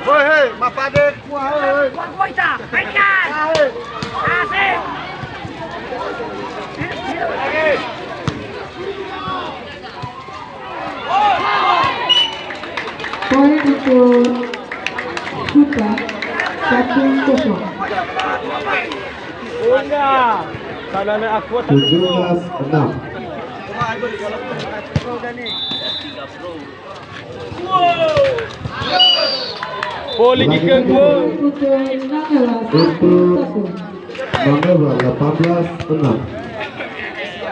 Woi, hei, mapade kuah, hei. Poin untuk kita 1-0. Punya. Salahnya aku 17-6. Poli diganggu. Untuk nomor 18-6.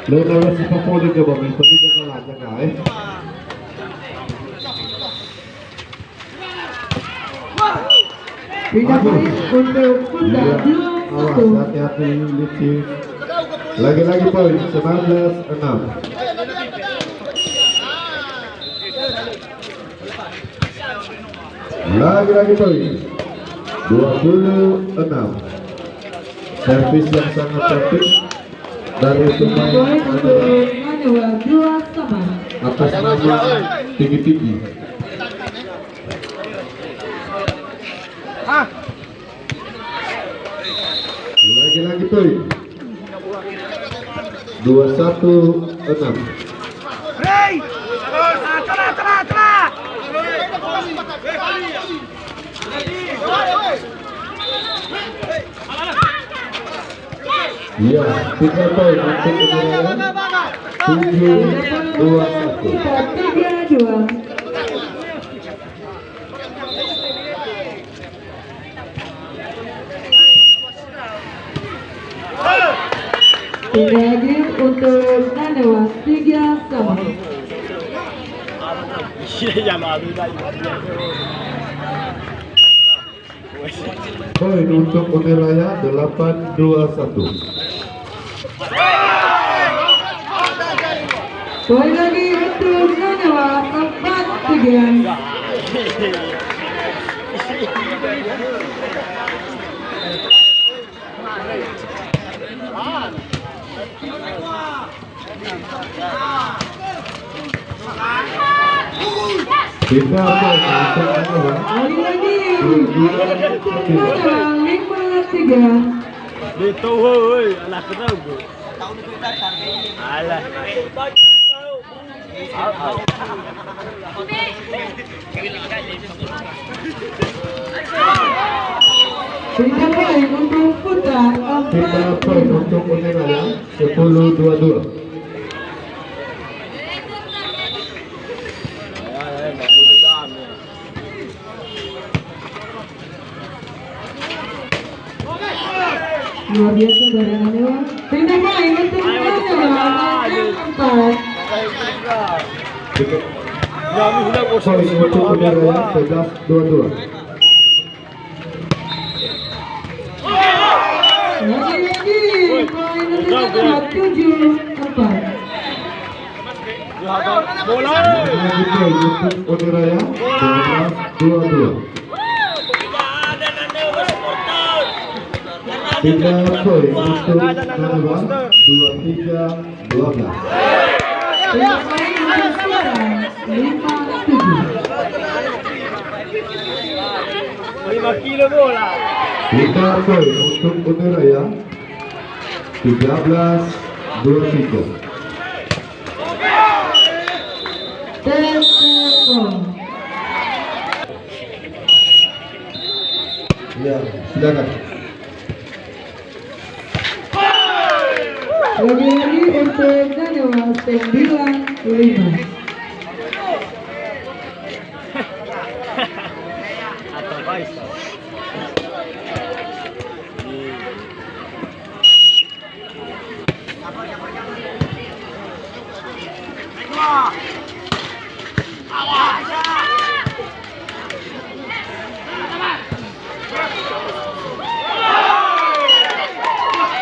Lepas sepak bola ke bawah, tapi jangan lajang, Tidak poin untuk Bunda Awas, hati-hati licin. Lagi-lagi poin 19-6. Lagi-lagi poin 26. Servis yang sangat cantik dari pemain poin untuk Manuel 2 sama. atas nama tinggi-tinggi. Lagi-lagi poin 21-6. Ya, 3 poin untuk kemenangan 7-21. 3-2. Tidak hadir untuk Nanawa 3 sama. Poin untuk Uniraya 8-21. Poin lagi untuk Nanawa 4-3. Kita poin untuk Uniraya Lagi 5-3. Dito, woi, anak kenal gue. Alah. Tidak poin untuk Putra Kita poin untuk Uniraya 10-22. luar biasa dari Nanawa. Tidak poin untuk Nanawa 4. Poin untuk Uniraya 11-22. Lagi-lagi poin untuk Nanawa 7-4. Bola. Lagi poin untuk Uniraya 12-22. Tiga poin untuk Nanawa 23-12. Tidak poin untuk Putra 5-7. 5 kilo bola. Tiga poin untuk Uniraya 13-23. Ya, silakan. Lagi-lagi untuk Nanawa 9-5. Atau vice.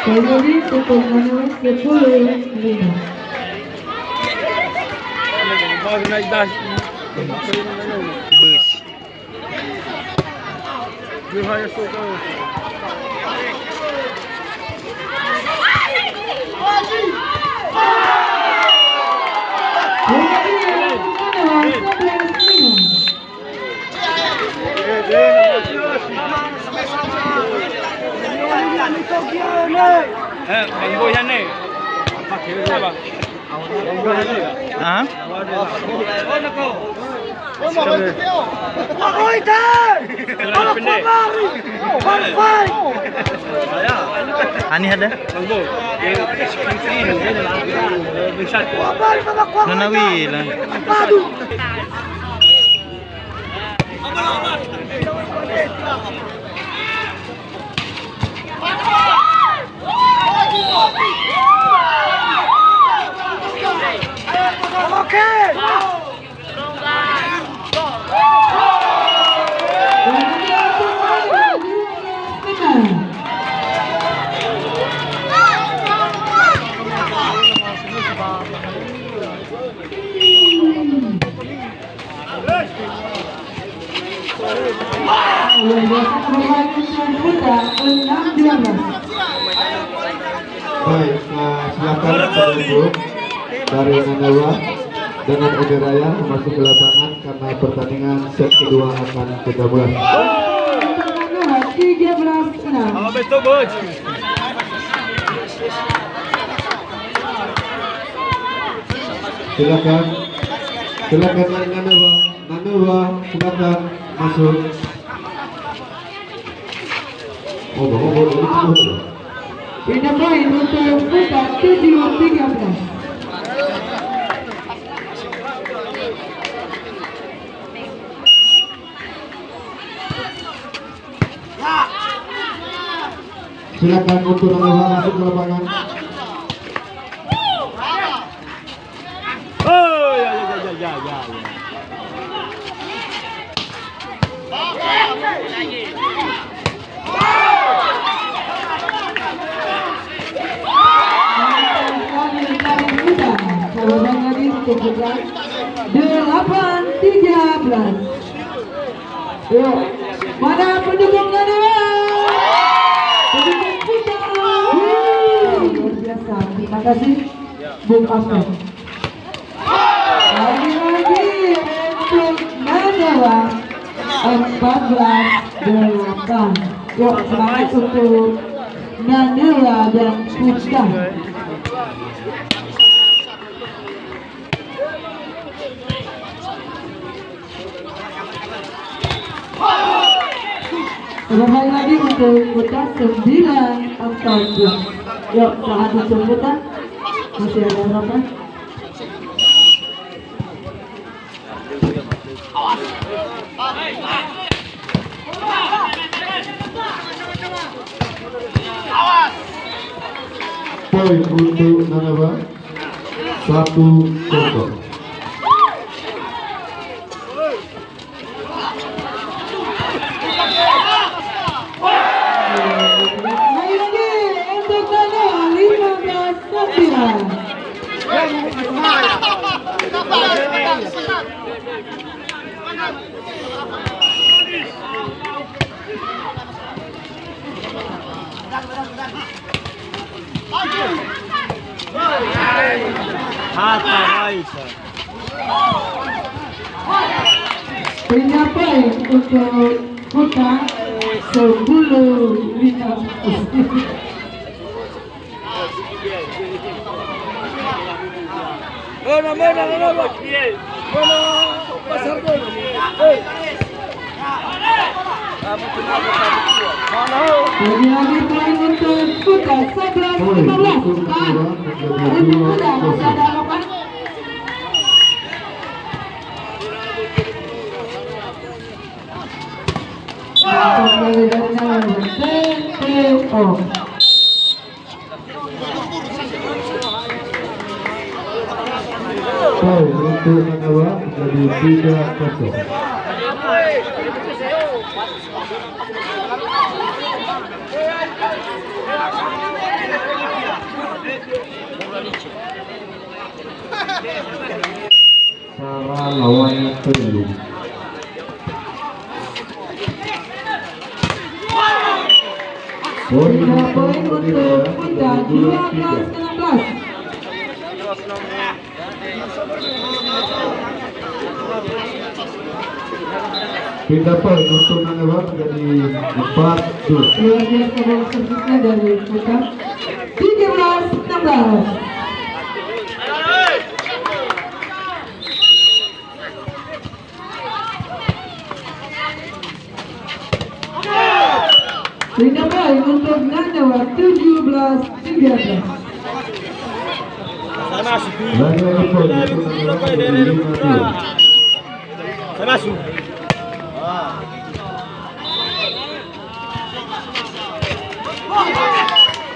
Lagi untuk Nanawa 10-5. Mau naik das. Bus. Dia hanya suka. Lagi untuk Nanawa 11-5. Bang Boy sana. Pakai dulu bang. Bang Boy sana. Hah? Ani ada? Bang Boy. Nanawi lah. Baik, silakan pendukung dari Nanawa dengan Ede Raya masuk ke lapangan karena pertandingan set kedua akan kita mulai. 13-6. Betul bos. Silakan dari Nanawa silakan masuk. Pindah poin untuk Putra 7-13. Silakan untuk Nanawa masuk ke lapangan. Oh ya. Kalau lagi untuk Putra 8-13. Yuk, mana pendukung Nanawa? Pendukung Putra. Luar biasa. Terima kasih Bung Ahmed. Lagi-lagi untuk Nanawa 14-8. Yuk, semangat untuk Nanawa dan Putra. Kembali lagi untuk Putra 9-14. Yuk, tahan untuk Putra. Masih ada berapa? Poin untuk Nanawa 1-0. Lagi-lagi untuk Nanawa 15-9. Hata Aisyah. Pindah poin untuk Putra 10-15. Mana. Pasar dulu. Lagi-lagi poin untuk Putra 11-15. Untuk Putra masih ada apa? Kembali dari Nanawa TPO. Poin untuk Nanawa menjadi 3-0. Sarah lawannya Perlu. Pindah poin untuk Putra 12-16. Pindah poin untuk Nanawa menjadi 4-2. Luar biasa bola servisnya dari Putra. 13-16. Pindah poin untuk Nanawa 17-13. Lagi-lagi poin untuk Nanawa menjadi 5-2.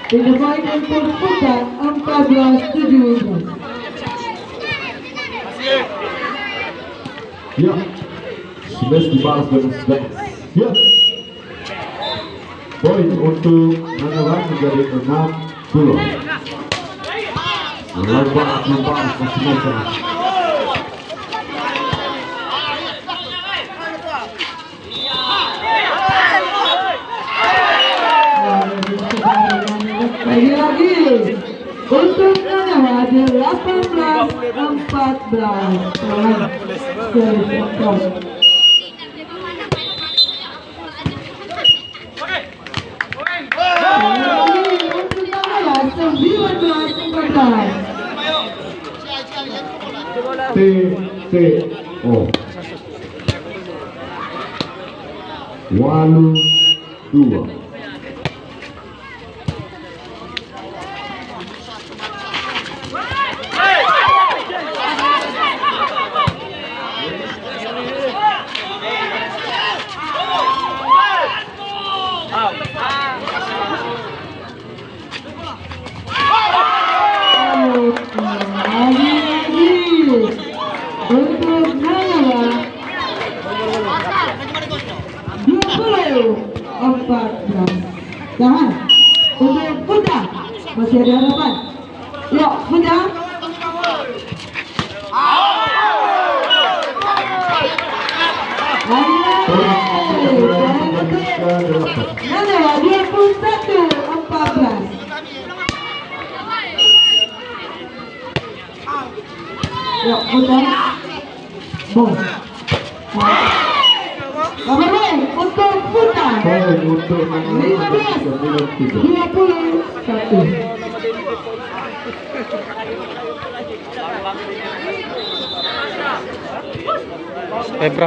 Pindah poin untuk Putra 14-17. Ya, Smash dibalas dengan Smash. Ya, poin untuk Nanawa menjadi 6-2. Membalas masing-masing. Lagi-lagi untuk Nanawa 18-14. TTO Walu 2. Untuk Nanawa 20-14. Tahan. Untuk Putra masih ada harapan. Yuk Putra. Nanawa 21-14. Yuk Putra. Bom. Nomor poin untuk Putra. Poin untuk Nanawa 9-3. 21. Bro,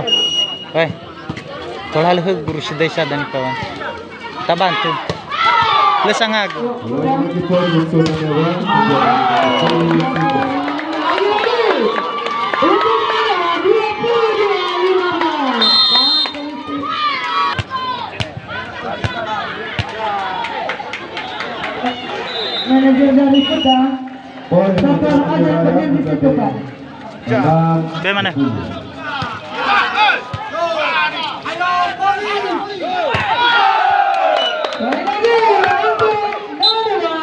kalau hal guru sudah dan kawan, kita bantu. Lesangag. Lagi poin untuk Nanawa menjadi 10-3. Untuk Nanawa 22-15. Manajer dari Putra. Poin Satu ada berdiri di situ Pak. Bagaimana? Sekali lagi untuk Nanawa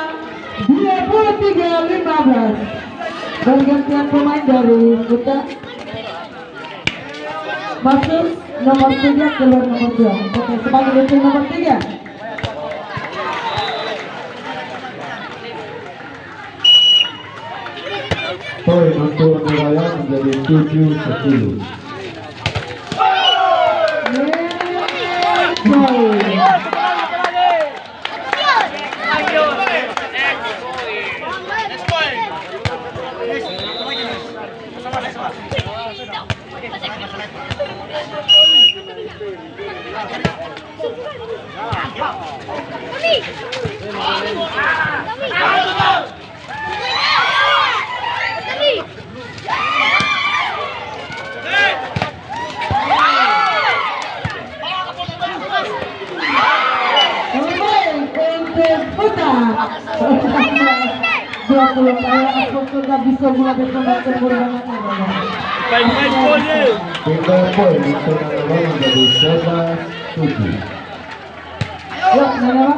23-15. Pergantian pemain dari Putra. Masuk nomor 3 keluar nomor 2. Oke, sebagai bentuk nomor 3. Poin untuk Nanawa menjadi 7-10. Putra 20 kali aku sudah bisa mulai pembahasan berbangannya. Main POLLY. Pindah poin untuk Nanawa menjadi 11-7. Yuk Nanawa.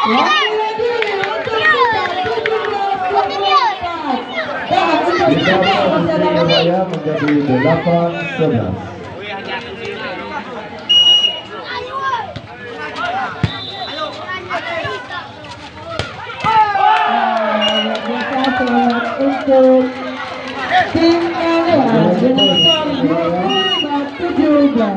Lagi-lagi untuk Putra 17-14. Dan untuk Pindah Putra poin masih ada untuk lagi. Nanawa menjadi 8-11. Selamat untuk tim Nanawa dengan skor 13.